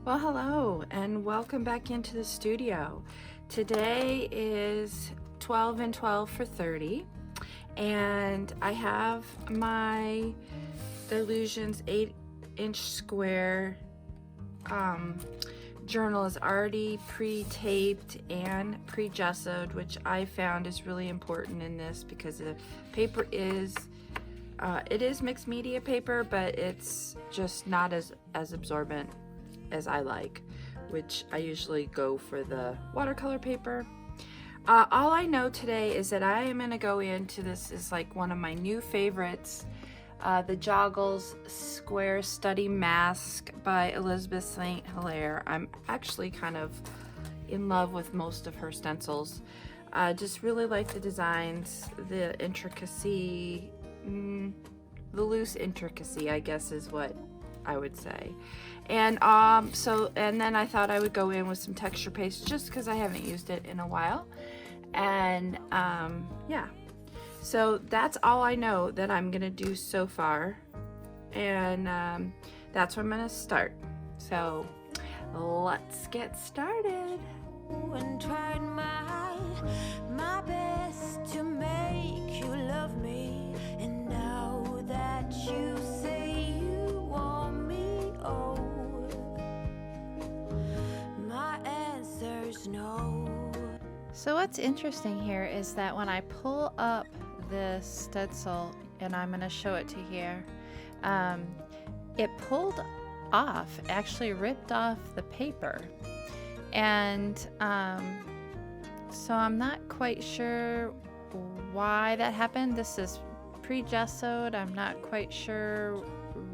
Well, hello and welcome back into the studio. Today is 12 and 12 for 30, and I have my Illusions 8-inch square journal is already pre-taped and pre-gessoed, which I found is really important in this because the paper is it is mixed media paper, but it's just not as absorbent as I like, which I usually go for the watercolor paper. All I know today is that I am going to go into this is like one of my new favorites, the Joggles Square Study Mask by Elizabeth St. Hilaire. I'm actually kind of in love with most of her stencils. Just really like the designs, the intricacy, the loose intricacy, I guess is what I would say. And and then I thought I would go in with some texture paste just because I haven't used it in a while. And yeah, so that's all I know that I'm gonna do so far, and that's where I'm gonna start. So let's get started. And tried my best to make you love me, and now that you say you want me, oh, my answer's no. So what's interesting here is that when I pull up this stencil, and I'm going to show it to you here, it pulled off, actually ripped off the paper. And so I'm not quite sure why that happened. This is pre-gessoed. I'm not quite sure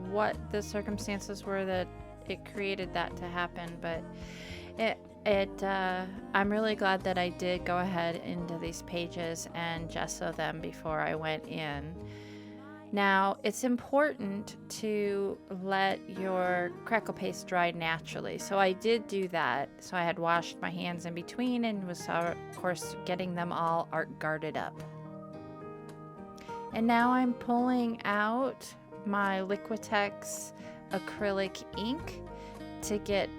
what the circumstances were that it created that to happen, but I'm really glad that I did go ahead into these pages and gesso them before I went in. Now, it's important to let your crackle paste dry naturally. So I did do that. So I had washed my hands in between and was, of course, getting them all art guarded up. And now I'm pulling out my Liquitex acrylic ink to get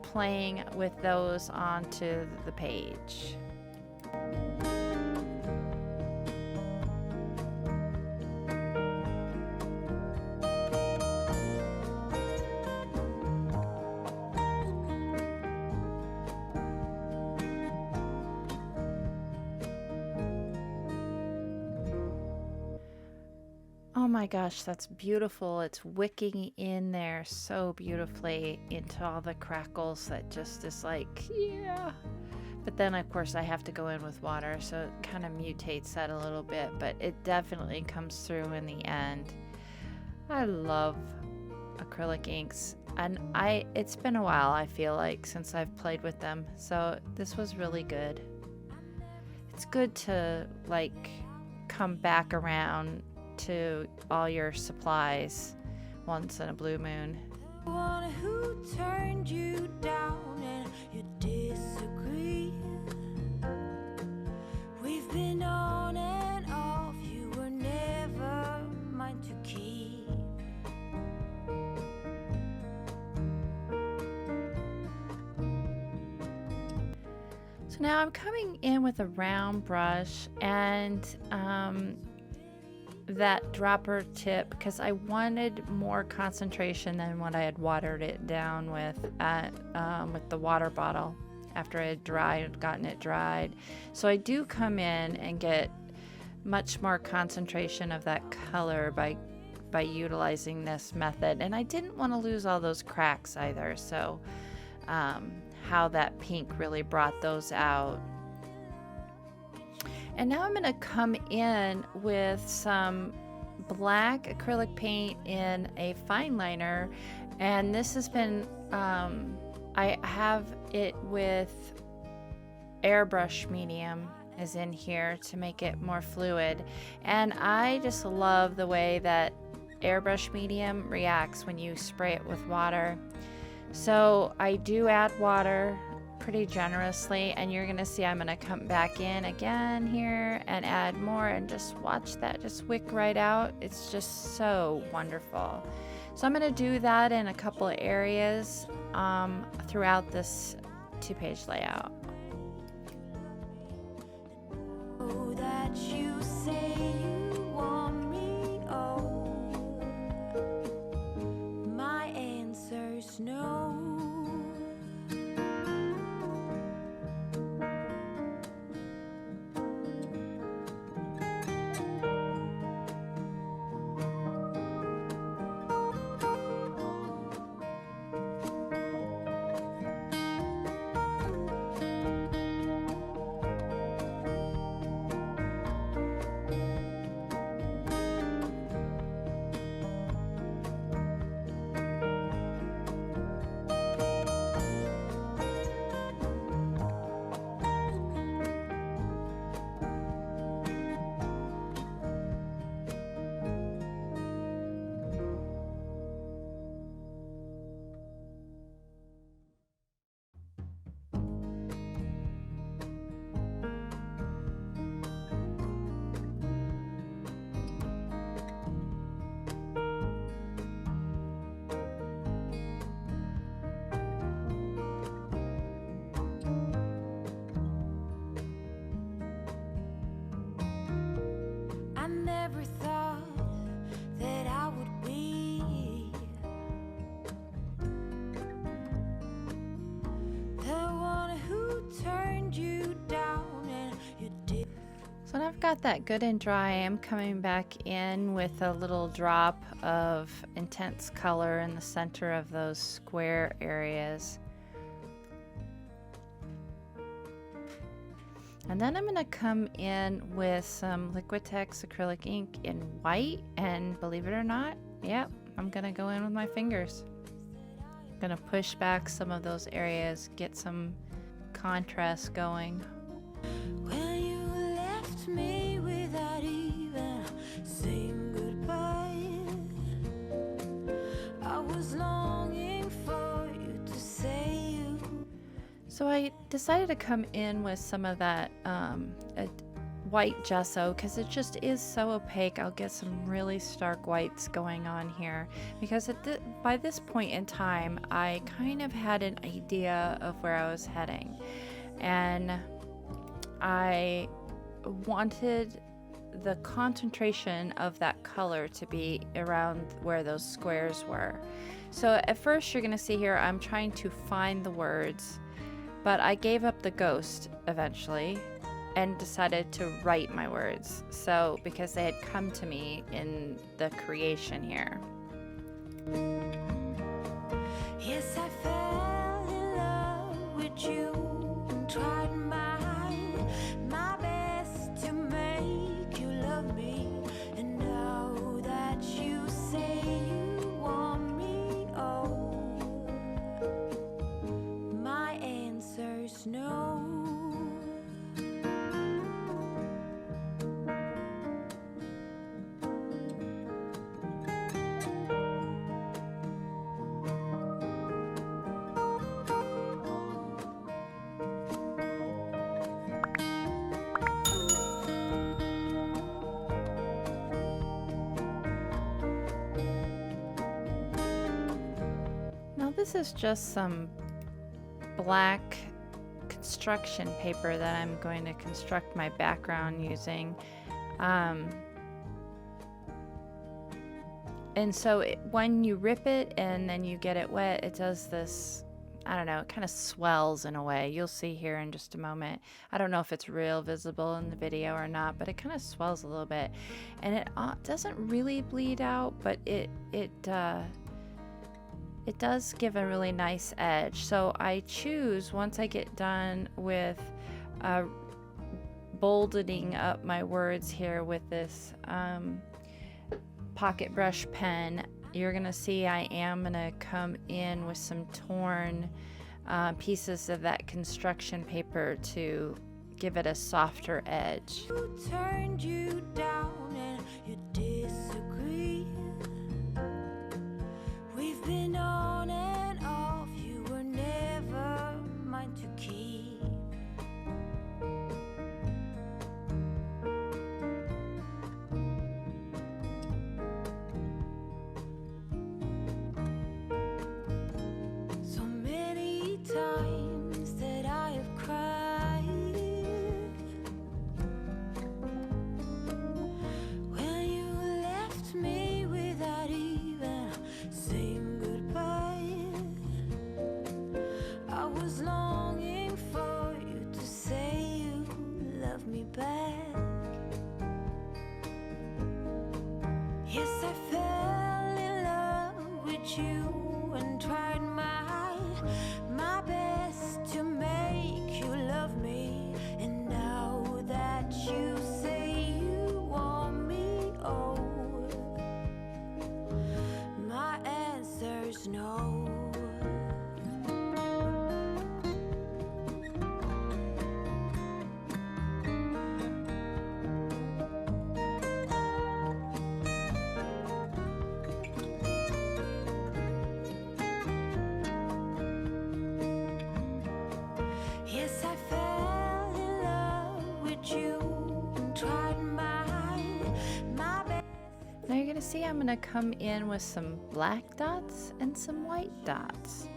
playing with those onto the page. Oh my gosh, that's beautiful. It's wicking in there so beautifully into all the crackles that just is like, yeah. But then, of course, I have to go in with water, so it kind of mutates that a little bit, but it definitely comes through in the end. I love acrylic inks, and it's been a while, I feel like, since I've played with them, so this was really good. It's good to, like, come back around to all your supplies once in a blue moon. One who turned you down and you disagree. We've been on and off, you were never mine to keep. So now I'm coming in with a round brush and that dropper tip because I wanted more concentration than what I had watered it down with the water bottle after I had gotten it dried. So I do come in and get much more concentration of that color by utilizing this method. And I didn't want to lose all those cracks either, so how that pink really brought those out. And now I'm going to come in with some black acrylic paint in a fine liner, and this has been I have it with airbrush medium is in here to make it more fluid, and I just love the way that airbrush medium reacts when you spray it with water. So I do add water pretty generously, and you're gonna see I'm gonna come back in again here and add more and just watch that just wick right out. It's just so wonderful. So I'm gonna do that in a couple of areas throughout this 2-page layout. Oh, that you say you want me, oh, my answer's no. I never thought that I would be the one who turned you down, and you did. So now I've got that good and dry. I'm coming back in with a little drop of intense color in the center of those square areas. And then I'm going to come in with some Liquitex acrylic ink in white, and believe it or not, yep, I'm going to go in with my fingers. I'm going to push back some of those areas, get some contrast going. When you left me without even saying goodbye, I was longing for you to say you. So I decided to come in with some of that white gesso because it just is so opaque. I'll get some really stark whites going on here because by this point in time I kind of had an idea of where I was heading, and I wanted the concentration of that color to be around where those squares were. So at first you're going to see here I'm trying to find the words, but I gave up the ghost eventually and decided to write my words. So because they had come to me in the creation here. Yes, I fell in love with you and tried my best to make you love me. And now that you say you want me, oh, my answer's no. Now this is just some black construction paper that I'm going to construct my background using. And so when you rip it and then you get it wet, it does this, I don't know, it kind of swells in a way. You'll see here in just a moment. I don't know if it's real visible in the video or not, but it kind of swells a little bit. And it doesn't really bleed out, but it does give a really nice edge. So I choose, once I get done with boldening up my words here with this pocket brush pen, you're gonna see I am gonna come in with some torn pieces of that construction paper to give it a softer edge. Who turned you down and you disagree? We've been on and off, you were never mine to keep. So I'm going to come in with some black dots and some white dots.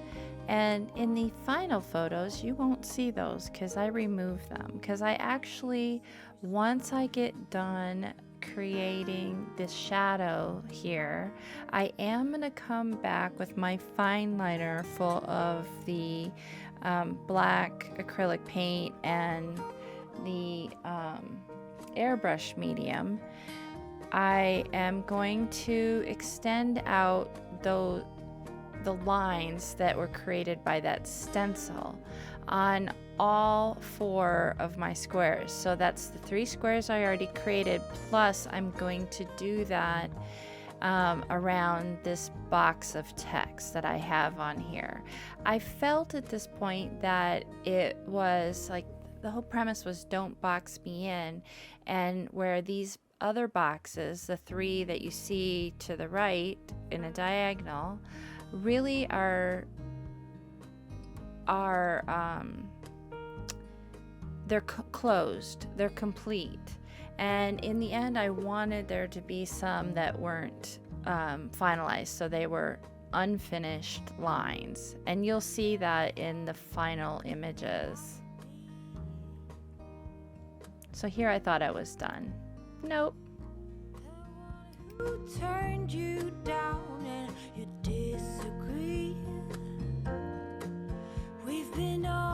And in the final photos, you won't see those because I remove them. Because I actually, once I get done creating this shadow here, I am going to come back with my fine liner full of the black acrylic paint and the airbrush medium. I am going to extend out the lines that were created by that stencil on all 4 of my squares. So that's the 3 squares I already created, plus I'm going to do that around this box of text that I have on here. I felt at this point that it was like the whole premise was don't box me in, and where these other boxes, the 3 that you see to the right in a diagonal, really are they're closed, they're complete. And in the end, I wanted there to be some that weren't finalized, so they were unfinished lines, and you'll see that in the final images. So here I thought I was done. Nope. Who turned you down and you disagree? We've been on